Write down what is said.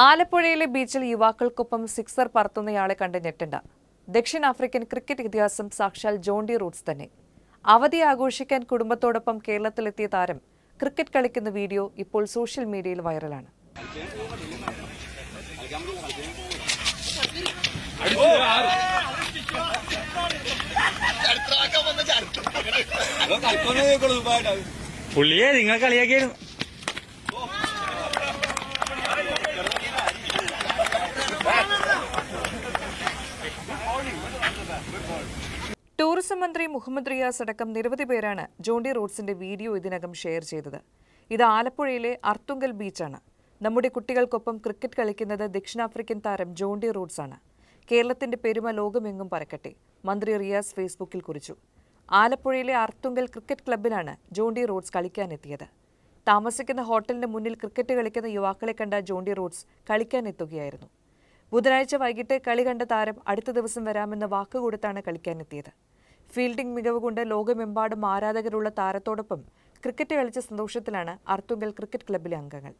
ആലപ്പുഴയിലെ ബീച്ചിൽ യുവാക്കൾക്കൊപ്പം സിക്സർ പറത്തുന്നയാളെ കണ്ട് ഞെട്ടണ്ട. ദക്ഷിണാഫ്രിക്കൻ ക്രിക്കറ്റ് ഇതിഹാസം സാക്ഷാൽ ജോണ്ടി റൂട്ട്സ് തന്നെ. അവധി ആഘോഷിക്കാൻ കുടുംബത്തോടൊപ്പം കേരളത്തിലെത്തിയ താരം ക്രിക്കറ്റ് കളിക്കുന്ന വീഡിയോ ഇപ്പോൾ സോഷ്യൽ മീഡിയയിൽ വൈറലാണ്. പുള്ളിയെ നിങ്ങൾ കളിയാക്കിയായിരുന്നു. ടൂറിസം മന്ത്രി മുഹമ്മദ് റിയാസ് അടക്കം നിരവധി പേരാണ് ജോണ്ടി റൂട്ട്സിന്റെ വീഡിയോ ഇതിനകം ഷെയർ ചെയ്തത്. ഇത് ആലപ്പുഴയിലെ അർത്തുങ്കൽ ബീച്ചാണ്. നമ്മുടെ കുട്ടികൾക്കൊപ്പം ക്രിക്കറ്റ് കളിക്കുന്നത് ദക്ഷിണാഫ്രിക്കൻ താരം ജോണ്ടി റൂട്ട്സ് ആണ്. കേരളത്തിന്റെ പെരുമ ലോകമെങ്ങും പരക്കട്ടെ, മന്ത്രി റിയാസ് ഫേസ്ബുക്കിൽ കുറിച്ചു. ആലപ്പുഴയിലെ അർത്തുങ്കൽ ക്രിക്കറ്റ് ക്ലബ്ബിലാണ് ജോണ്ടി റൂട്ട്സ് കളിക്കാനെത്തിയത്. താമസിക്കുന്ന ഹോട്ടലിന് മുന്നിൽ ക്രിക്കറ്റ് കളിക്കുന്ന യുവാക്കളെ കണ്ട ജോണ്ടി റൂട്ട്സ് കളിക്കാനെത്തുകയായിരുന്നു. ബുധനാഴ്ച വൈകിട്ട് കളി കണ്ട താരം അടുത്ത ദിവസം വരാമെന്ന് വാക്കുകൊടുത്താണ് കളിക്കാനെത്തിയത്. ഫീൽഡിംഗ് മികവ് കൊണ്ട് ലോകമെമ്പാടും ആരാധകരുള്ള താരത്തോടൊപ്പം ക്രിക്കറ്റ് കളിച്ച സന്തോഷത്തിലാണ് അർത്തുങ്കൽ ക്രിക്കറ്റ് ക്ലബ്ബിലെ അംഗങ്ങൾ.